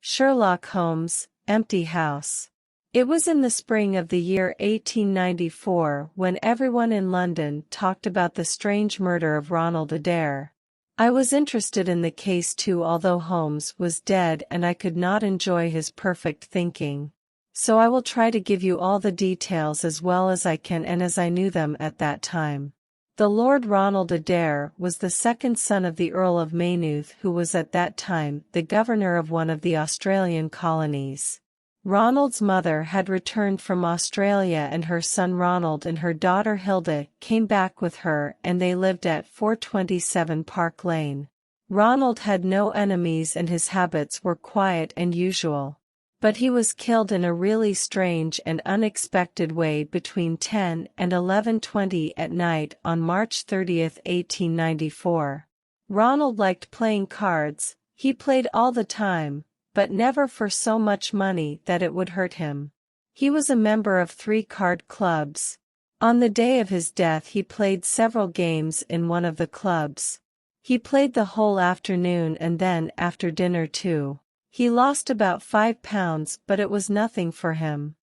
Sherlock Holmes, Empty House. It was in the spring of the year 1894 when everyone in London talked about the strange murder of Ronald Adair. I was interested in the case too, although Holmes was dead and I could not enjoy his perfect thinking. So I will try to give you all the details as well as I can and as I knew them at that time. The Lord Ronald Adair was the second son of the Earl of Maynooth, who was at that time the governor of one of the Australian colonies. Ronald's mother had returned from Australia and her son Ronald and her daughter Hilda came back with her, and they lived at 427 Park Lane. Ronald had no enemies and his habits were quiet and usual. But he was killed in a really strange and unexpected way between 10 and 11:20 at night on March 30, 1894. Ronald liked playing cards. He played all the time, but never for so much money that it would hurt him. He was a member of 3 card clubs. On the day of his death he played several games in one of the clubs. He played the whole afternoon and then after dinner too. He lost about £5, but it was nothing for him.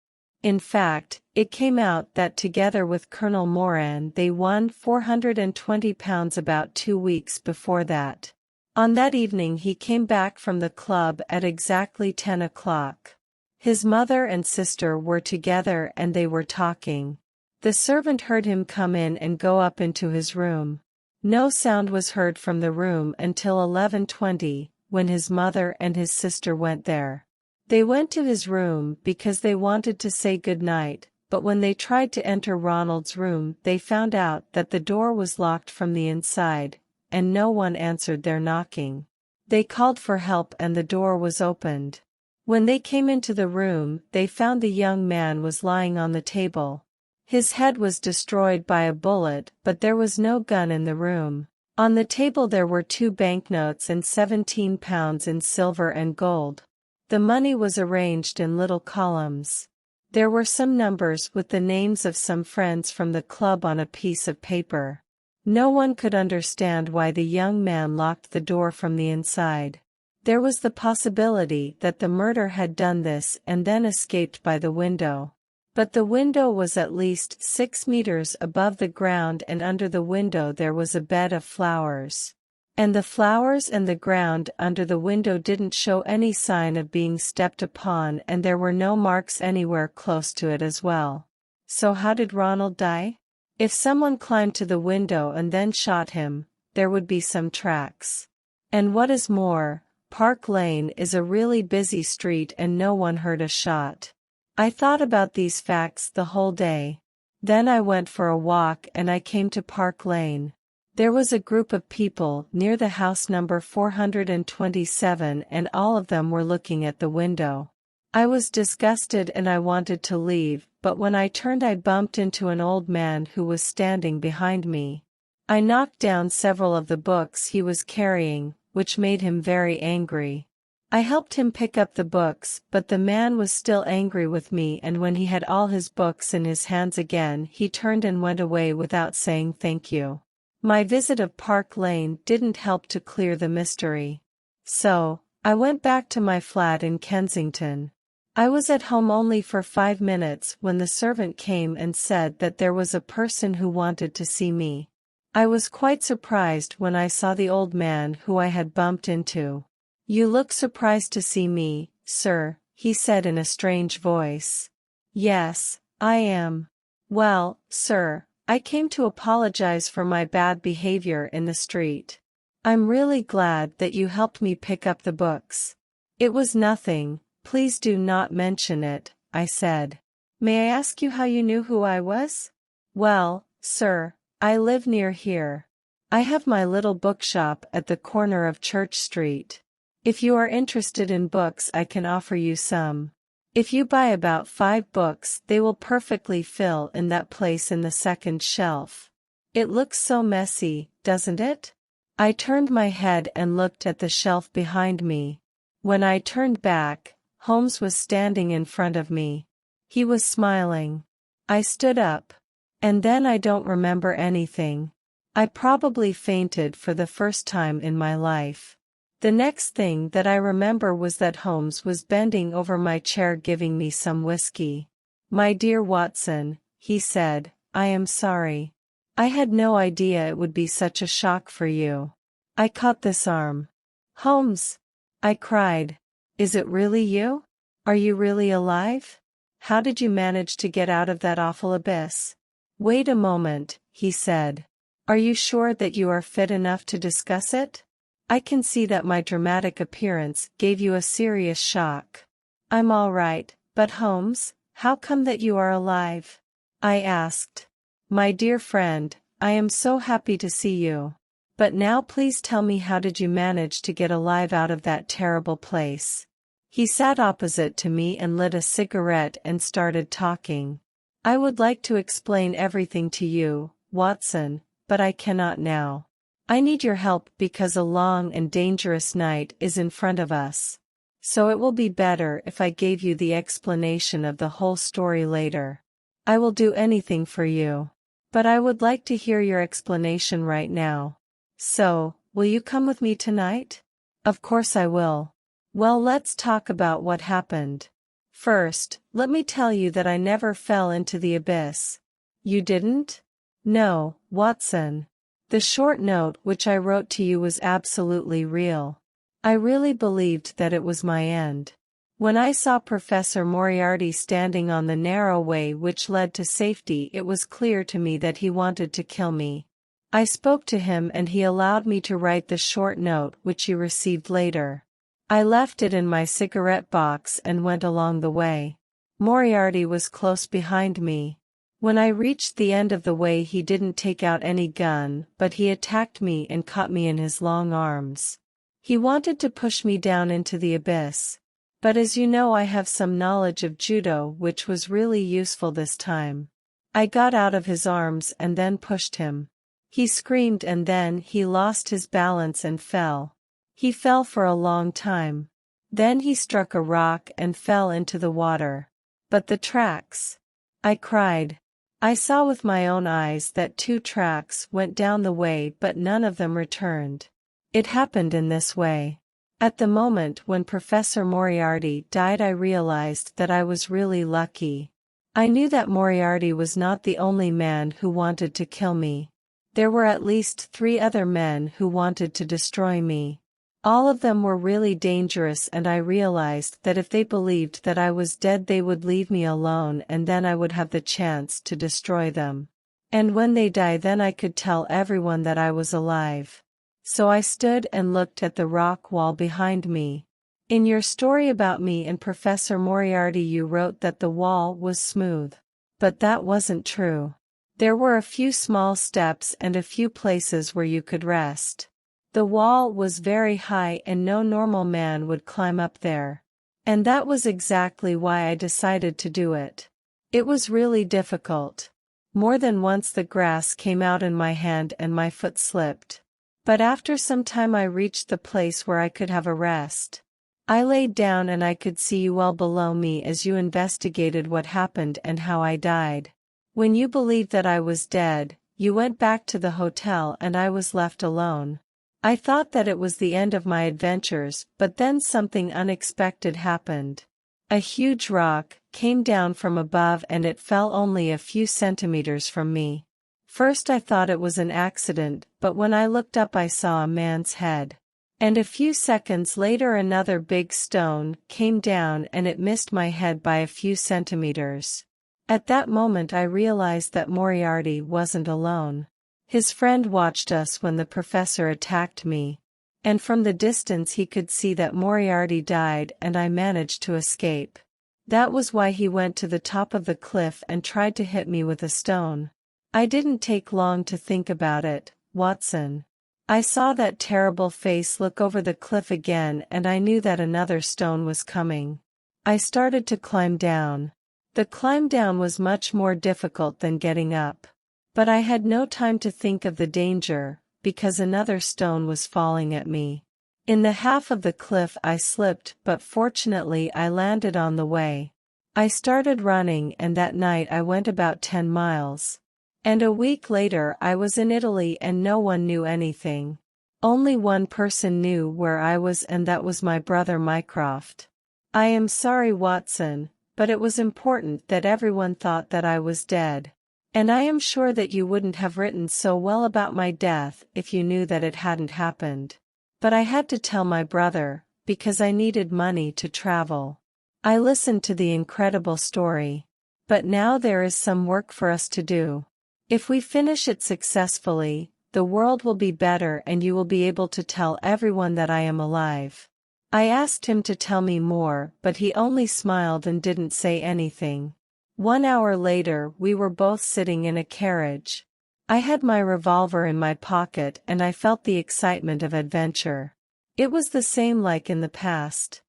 In fact, it came out that together with Colonel Moran they won £420 about 2 weeks before that. On that evening he came back from the club at exactly 10 o'clock. His mother and sister were together and they were talking. The servant heard him come in and go up into his room. No sound was heard from the room until 11:20. When his mother and his sister went there. They went to his room because they wanted to say good night, but when they tried to enter Ronald's room they found out that the door was locked from the inside, and no one answered their knocking. They called for help and the door was opened. When they came into the room they found the young man was lying on the table. His head was destroyed by a bullet, but there was no gun in the room. On the table there were 2 banknotes and £17 in silver and gold. The money was arranged in little columns. There were some numbers with the names of some friends from the club on a piece of paper. No one could understand why the young man locked the door from the inside. There was the possibility that the murderer had done this and then escaped by the window. But the window was at least 6 meters above the ground and under the window there was a bed of flowers. And the flowers and the ground under the window didn't show any sign of being stepped upon and there were no marks anywhere close to it as well. So how did Ronald die? If someone climbed to the window and then shot him, there would be some tracks. And what is more, Park Lane is a really busy street and no one heard a shot. I thought about these facts the whole day. Then I went for a walk and I came to Park Lane. There was a group of people near the house number 427 and all of them were looking at the window. I was disgusted and I wanted to leave, but when I turned I bumped into an old man who was standing behind me. I knocked down several of the books he was carrying, which made him very angry. I helped him pick up the books, but the man was still angry with me and when he had all his books in his hands again he turned and went away without saying thank you. My visit of Park Lane didn't help to clear the mystery. So, I went back to my flat in Kensington. I was at home only for 5 minutes when the servant came and said that there was a person who wanted to see me. I was quite surprised when I saw the old man who I had bumped into. "You look surprised to see me, sir," he said in a strange voice. "Yes, I am. Well, sir, I came to apologize for my bad behavior in the street. I'm really glad that you helped me pick up the books." "It was nothing, please do not mention it," I said. "May I ask you how you knew who I was?" "Well, sir, I live near here. I have my little bookshop at the corner of Church Street. If you are interested in books I can offer you some. If you buy about 5 books they will perfectly fill in that place in the second shelf. It looks so messy, doesn't it?" I turned my head and looked at the shelf behind me. When I turned back, Holmes was standing in front of me. He was smiling. I stood up. And then I don't remember anything. I probably fainted for the first time in my life. The next thing that I remember was that Holmes was bending over my chair giving me some whiskey. "My dear Watson," he said, "I am sorry. I had no idea it would be such a shock for you." I caught this arm. "Holmes!" I cried. "Is it really you? Are you really alive? How did you manage to get out of that awful abyss?" "Wait a moment," he said. "Are you sure that you are fit enough to discuss it? I can see that my dramatic appearance gave you a serious shock." "I'm all right, but Holmes, how come that you are alive?" I asked. "My dear friend, I am so happy to see you. But now please tell me, how did you manage to get alive out of that terrible place?" He sat opposite to me and lit a cigarette and started talking. "I would like to explain everything to you, Watson, but I cannot now. I need your help because a long and dangerous night is in front of us. So it will be better if I gave you the explanation of the whole story later. I will do anything for you. But I would like to hear your explanation right now. So, will you come with me tonight?" "Of course I will." "Well, let's talk about what happened. First, let me tell you that I never fell into the abyss." "You didn't?" "No, Watson. The short note which I wrote to you was absolutely real. I really believed that it was my end. When I saw Professor Moriarty standing on the narrow way which led to safety, it was clear to me that he wanted to kill me. I spoke to him and he allowed me to write the short note which you received later. I left it in my cigarette box and went along the way. Moriarty was close behind me. When I reached the end of the way, he didn't take out any gun, but he attacked me and caught me in his long arms. He wanted to push me down into the abyss. But as you know, I have some knowledge of judo which was really useful this time. I got out of his arms and then pushed him. He screamed and then he lost his balance and fell. He fell for a long time. Then he struck a rock and fell into the water. But the tracks!" I cried. "I saw with my own eyes that 2 tracks went down the way, but none of them returned. It happened in this way. At the moment when Professor Moriarty died, I realized that I was really lucky. I knew that Moriarty was not the only man who wanted to kill me. There were at least 3 other men who wanted to destroy me. All of them were really dangerous, and I realized that if they believed that I was dead, they would leave me alone, and then I would have the chance to destroy them. And when they die, then I could tell everyone that I was alive. So I stood and looked at the rock wall behind me. In your story about me and Professor Moriarty, you wrote that the wall was smooth. But that wasn't true. There were a few small steps and a few places where you could rest. The wall was very high and no normal man would climb up there. And that was exactly why I decided to do it. It was really difficult. More than once the grass came out in my hand and my foot slipped. But after some time I reached the place where I could have a rest. I laid down and I could see you well below me as you investigated what happened and how I died. When you believed that I was dead, you went back to the hotel and I was left alone. I thought that it was the end of my adventures, but then something unexpected happened. A huge rock came down from above and it fell only a few centimeters from me. First I thought it was an accident, but when I looked up I saw a man's head. And a few seconds later another big stone came down and it missed my head by a few centimeters. At that moment I realized that Moriarty wasn't alone. His friend watched us when the professor attacked me. And from the distance he could see that Moriarty died and I managed to escape. That was why he went to the top of the cliff and tried to hit me with a stone. I didn't take long to think about it, Watson. I saw that terrible face look over the cliff again and I knew that another stone was coming. I started to climb down. The climb down was much more difficult than getting up. But I had no time to think of the danger, because another stone was falling at me. In the half of the cliff I slipped, but fortunately I landed on the way. I started running and that night I went about 10 miles. And a week later I was in Italy and no one knew anything. Only one person knew where I was, and that was my brother Mycroft. I am sorry, Watson, but it was important that everyone thought that I was dead. And I am sure that you wouldn't have written so well about my death if you knew that it hadn't happened. But I had to tell my brother, because I needed money to travel. I listened to the incredible story. But now there is some work for us to do. If we finish it successfully, the world will be better and you will be able to tell everyone that I am alive. I asked him to tell me more, but he only smiled and didn't say anything. 1 hour later we were both sitting in a carriage. I had my revolver in my pocket and I felt the excitement of adventure. It was the same like in the past.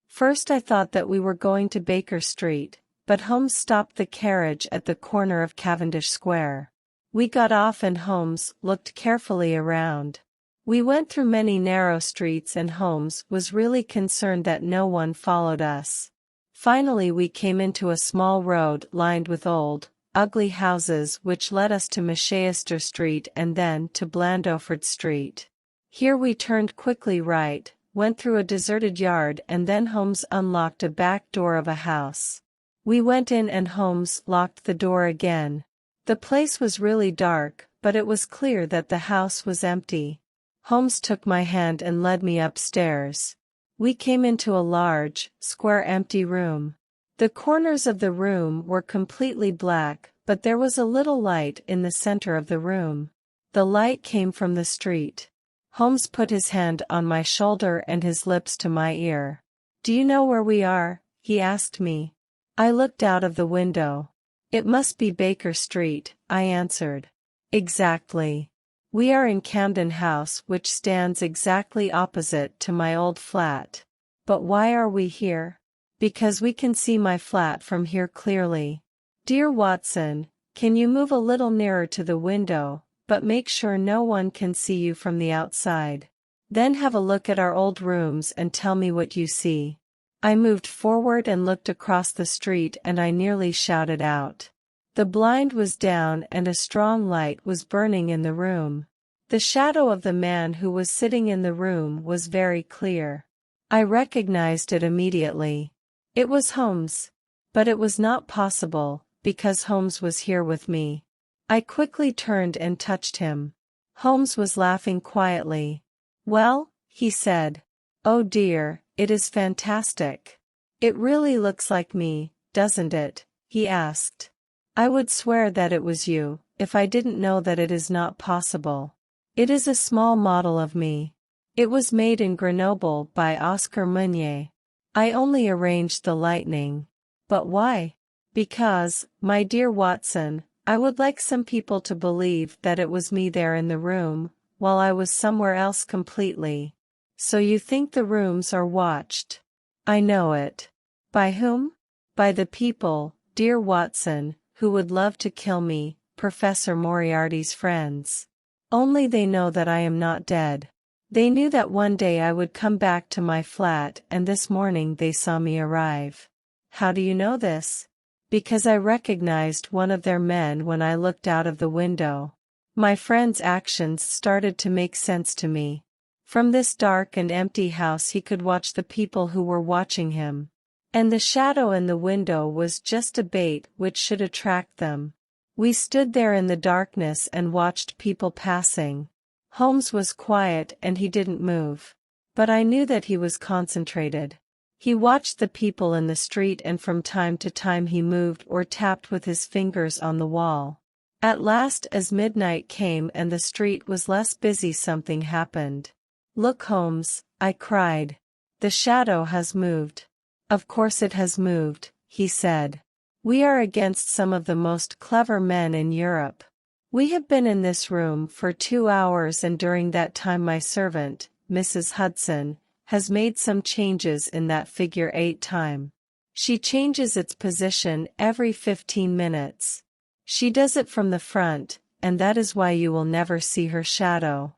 First I thought that we were going to Baker Street, but Holmes stopped the carriage at the corner of Cavendish Square. We got off and Holmes looked carefully around. We went through many narrow streets and Holmes was really concerned that no one followed us. Finally we came into a small road lined with old, ugly houses which led us to Machéister Street and then to Blandoford Street. Here we turned quickly right, went through a deserted yard and then Holmes unlocked a back door of a house. We went in and Holmes locked the door again. The place was really dark, but it was clear that the house was empty. Holmes took my hand and led me upstairs. We came into a large, square empty room. The corners of the room were completely black, but there was a little light in the center of the room. The light came from the street. Holmes put his hand on my shoulder and his lips to my ear. "Do you know where we are?" he asked me. I looked out of the window. "It must be Baker Street," I answered. "Exactly. We are in Camden House, which stands exactly opposite to my old flat." "But why are we here?" "Because we can see my flat from here clearly." "Dear Watson, can you move a little nearer to the window, but make sure no one can see you from the outside. Then have a look at our old rooms and tell me what you see." I moved forward and looked across the street and I nearly shouted out. The blind was down and a strong light was burning in the room. The shadow of the man who was sitting in the room was very clear. I recognized it immediately. It was Holmes. But it was not possible, because Holmes was here with me. I quickly turned and touched him. Holmes was laughing quietly. "Well," he said. "Oh dear, it is fantastic. It really looks like me, doesn't it?" he asked. "I would swear that it was you, if I didn't know that it is not possible. It is a small model of me. It was made in Grenoble by Oscar Meunier. I only arranged the lighting." "But why?" "Because, my dear Watson, I would like some people to believe that it was me there in the room, while I was somewhere else completely. So you think the rooms are watched?" "I know it." "By whom?" "By the people, dear Watson, who would love to kill me, Professor Moriarty's friends. Only they know that I am not dead. They knew that one day I would come back to my flat and this morning they saw me arrive." "How do you know this?" "Because I recognized one of their men when I looked out of the window. My friend's actions started to make sense to me. From this dark and empty house he could watch the people who were watching him. And the shadow in the window was just a bait which should attract them. We stood there in the darkness and watched people passing. Holmes was quiet and he didn't move. But I knew that he was concentrated. He watched the people in the street and from time to time he moved or tapped with his fingers on the wall. At last, as midnight came and the street was less busy, something happened. "Look, Holmes," I cried. "The shadow has moved." "Of course it has moved," he said. "We are against some of the most clever men in Europe. We have been in this room for 2 hours and during that time my servant, Mrs. Hudson, has made some changes in that figure 8 time. She changes its position every 15 minutes. She does it from the front, and that is why you will never see her shadow."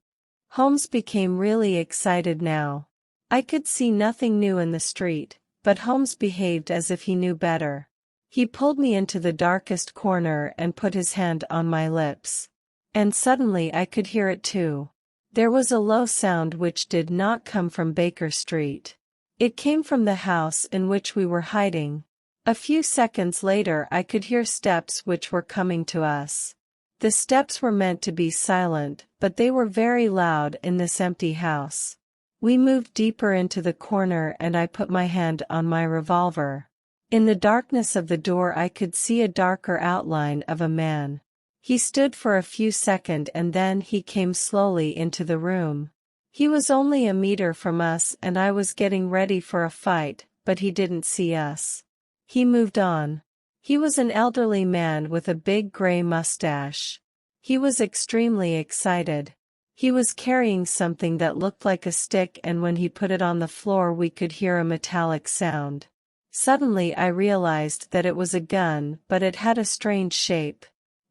Holmes became really excited now. I could see nothing new in the street, but Holmes behaved as if he knew better. He pulled me into the darkest corner and put his hand on my lips. And suddenly I could hear it too. There was a low sound which did not come from Baker Street. It came from the house in which we were hiding. A few seconds later I could hear steps which were coming to us. The steps were meant to be silent, but they were very loud in this empty house. We moved deeper into the corner and I put my hand on my revolver. In the darkness of the door I could see a darker outline of a man. He stood for a few seconds and then he came slowly into the room. He was only a meter from us and I was getting ready for a fight, but he didn't see us. He moved on. He was an elderly man with a big gray mustache. He was extremely excited. He was carrying something that looked like a stick and when he put it on the floor we could hear a metallic sound. Suddenly I realized that it was a gun, but it had a strange shape.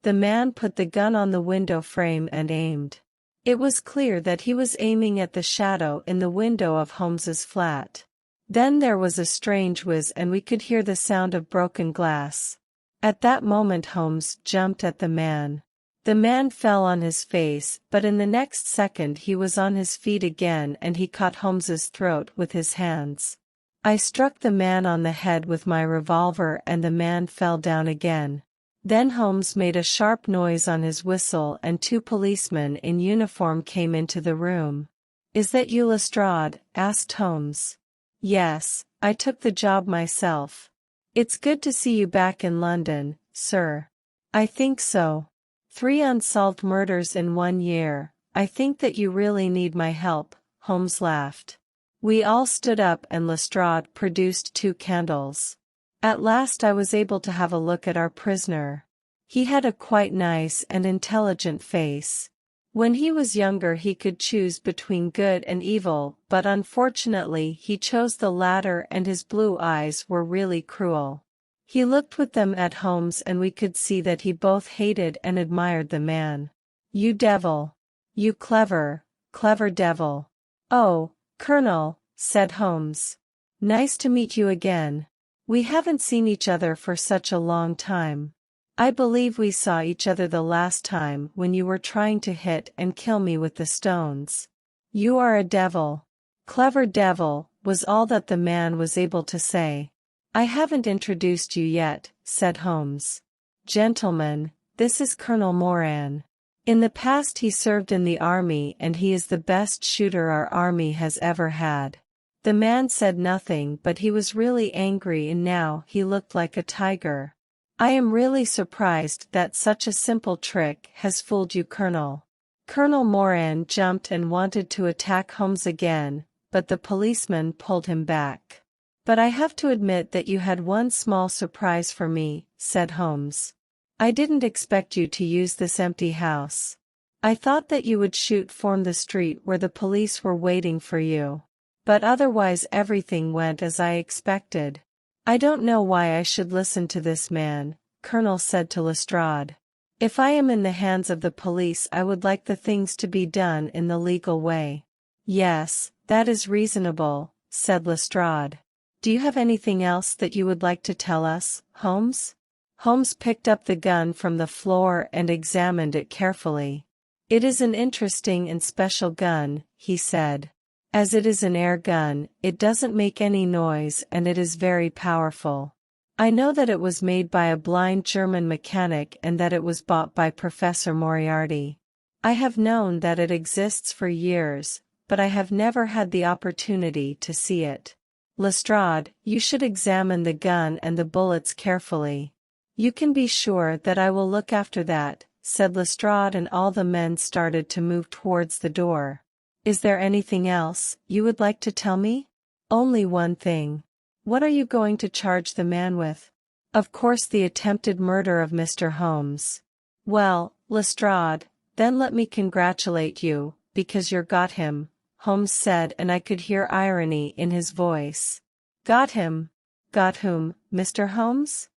The man put the gun on the window frame and aimed. It was clear that he was aiming at the shadow in the window of Holmes's flat. Then there was a strange whiz and we could hear the sound of broken glass. At that moment Holmes jumped at the man. The man fell on his face, but in the next second he was on his feet again and he caught Holmes's throat with his hands. I struck the man on the head with my revolver and the man fell down again. Then Holmes made a sharp noise on his whistle and two policemen in uniform came into the room. "Is that you, Lestrade?" asked Holmes. "Yes, I took the job myself." "It's good to see you back in London, sir." "I think so. 3 unsolved murders in 1 year, I think that you really need my help," Holmes laughed. We all stood up and Lestrade produced 2 candles. At last I was able to have a look at our prisoner. He had a quite nice and intelligent face. When he was younger he could choose between good and evil, but unfortunately he chose the latter and his blue eyes were really cruel. He looked with them at Holmes and we could see that he both hated and admired the man. "You devil! You clever, clever devil!" "Oh, Colonel," said Holmes. "Nice to meet you again. We haven't seen each other for such a long time. I believe we saw each other the last time when you were trying to hit and kill me with the stones. You are a devil. Clever devil," was all that the man was able to say. "I haven't introduced you yet," said Holmes. "Gentlemen, this is Colonel Moran. In the past he served in the army and he is the best shooter our army has ever had." The man said nothing but he was really angry and now he looked like a tiger. "I am really surprised that such a simple trick has fooled you, Colonel." Colonel Moran jumped and wanted to attack Holmes again, but the policeman pulled him back. "But I have to admit that you had one small surprise for me," said Holmes. "I didn't expect you to use this empty house. I thought that you would shoot from the street where the police were waiting for you. But otherwise everything went as I expected." "I don't know why I should listen to this man," Colonel said to Lestrade. "If I am in the hands of the police I would like the things to be done in the legal way." "Yes, that is reasonable," said Lestrade. "Do you have anything else that you would like to tell us, Holmes?" Holmes picked up the gun from the floor and examined it carefully. "It is an interesting and special gun," he said. "As it is an air gun, it doesn't make any noise and it is very powerful. I know that it was made by a blind German mechanic and that it was bought by Professor Moriarty. I have known that it exists for years, but I have never had the opportunity to see it. Lestrade, you should examine the gun and the bullets carefully." "You can be sure that I will look after that," said Lestrade and all the men started to move towards the door. "Is there anything else you would like to tell me?" "Only one thing. What are you going to charge the man with?" "Of course the attempted murder of Mr. Holmes." "Well, Lestrade, then let me congratulate you, because you're got him," Holmes said and I could hear irony in his voice. "Got him? Got whom, Mr. Holmes?"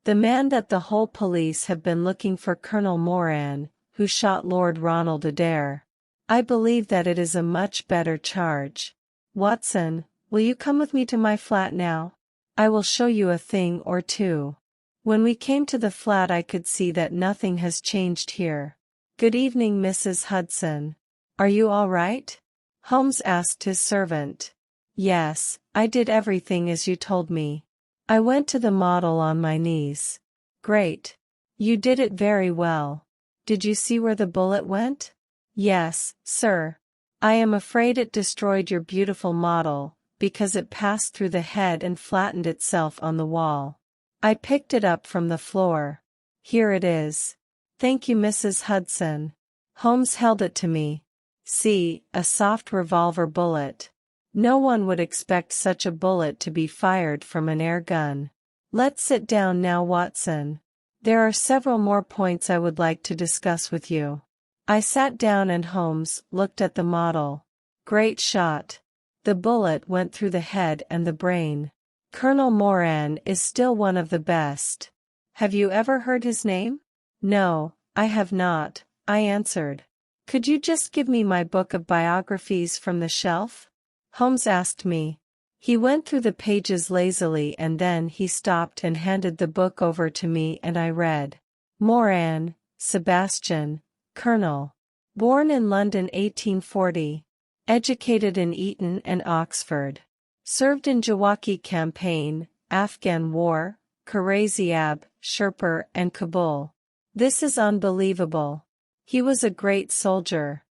"The man that the whole police have been looking for, Colonel Moran, who shot Lord Ronald Adair. I believe that it is a much better charge. Watson, will you come with me to my flat now? I will show you a thing or two." When we came to the flat I could see that nothing has changed here. "Good evening, Mrs. Hudson." Are you all right? Holmes asked his servant. Yes, I did everything as you told me. I went to the model on my knees. Great. You did it very well. Did you see where the bullet went? Yes, sir. I am afraid it destroyed your beautiful model, because it passed through the head and flattened itself on the wall. I picked it up from the floor. Here it is. Thank you, Mrs. Hudson. Holmes held it to me. See, a soft revolver bullet. No one would expect such a bullet to be fired from an air gun. Let's sit down now, Watson. There are several more points I would like to discuss with you. I sat down and Holmes looked at the model. Great shot. The bullet went through the head and the brain. Colonel Moran is still one of the best. Have you ever heard his name? No, I have not, I answered. Could you just give me my book of biographies from the shelf? Holmes asked me. He went through the pages lazily and then he stopped and handed the book over to me and I read. Moran, Sebastian, Colonel. Born in London 1840. Educated in Eton and Oxford. Served in Jawaki Campaign, Afghan War, Karaziab, Sherpur and Kabul. This is unbelievable. He was a great soldier.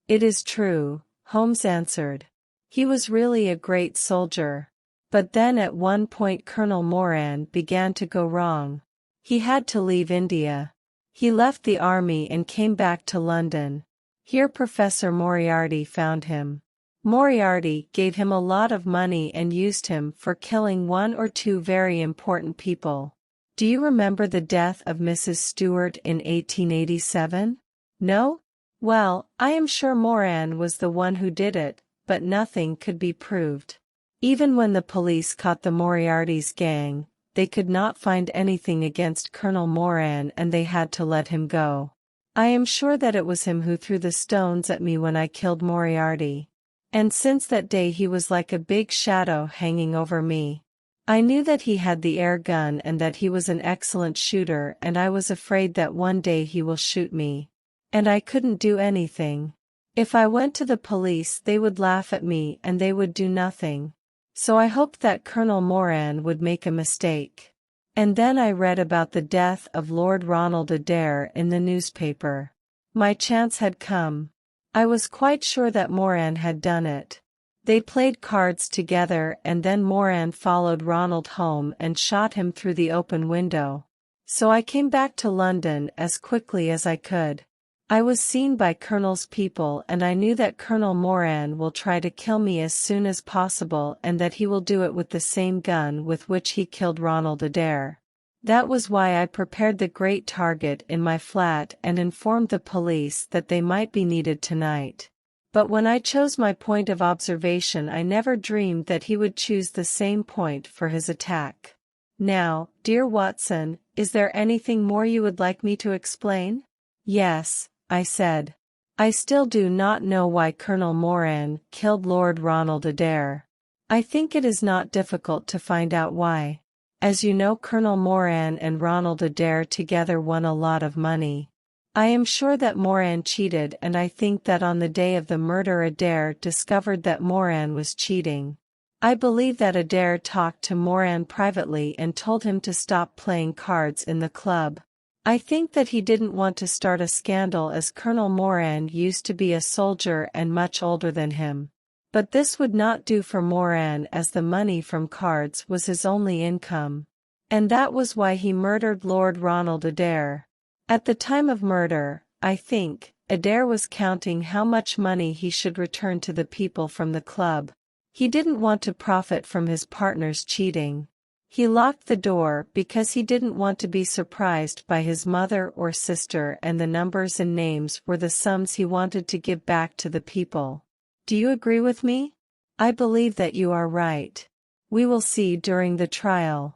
It is true, Holmes answered. He was really a great soldier. But then at one point Colonel Moran began to go wrong. He had to leave India. He left the army and came back to London. Here Professor Moriarty found him. Moriarty gave him a lot of money and used him for killing one or two very important people. Do you remember the death of Mrs. Stewart in 1887? No? Well, I am sure Moran was the one who did it, but nothing could be proved. Even when the police caught the Moriarty's gang, they could not find anything against Colonel Moran and they had to let him go. I am sure that it was him who threw the stones at me when I killed Moriarty. And since that day he was like a big shadow hanging over me. I knew that he had the air gun and that he was an excellent shooter and I was afraid that one day he will shoot me. And I couldn't do anything. If I went to the police they would laugh at me and they would do nothing. So I hoped that Colonel Moran would make a mistake. And then I read about the death of Lord Ronald Adair in the newspaper. My chance had come. I was quite sure that Moran had done it. They played cards together and then Moran followed Ronald home and shot him through the open window. So I came back to London as quickly as I could. I was seen by Colonel's people and I knew that Colonel Moran will try to kill me as soon as possible and that he will do it with the same gun with which he killed Ronald Adair. That was why I prepared the great target in my flat and informed the police that they might be needed tonight. But when I chose my point of observation I never dreamed that he would choose the same point for his attack. Now, dear Watson, is there anything more you would like me to explain? Yes, I said. I still do not know why Colonel Moran killed Lord Ronald Adair. I think it is not difficult to find out why. As you know, Colonel Moran and Ronald Adair together won a lot of money. I am sure that Moran cheated and I think that on the day of the murder Adair discovered that Moran was cheating. I believe that Adair talked to Moran privately and told him to stop playing cards in the club. I think that he didn't want to start a scandal as Colonel Moran used to be a soldier and much older than him. But this would not do for Moran as the money from cards was his only income. And that was why he murdered Lord Ronald Adair. At the time of murder, I think, Adair was counting how much money he should return to the people from the club. He didn't want to profit from his partner's cheating. He locked the door because he didn't want to be surprised by his mother or sister and the numbers and names were the sums he wanted to give back to the people. Do you agree with me? I believe that you are right. We will see during the trial.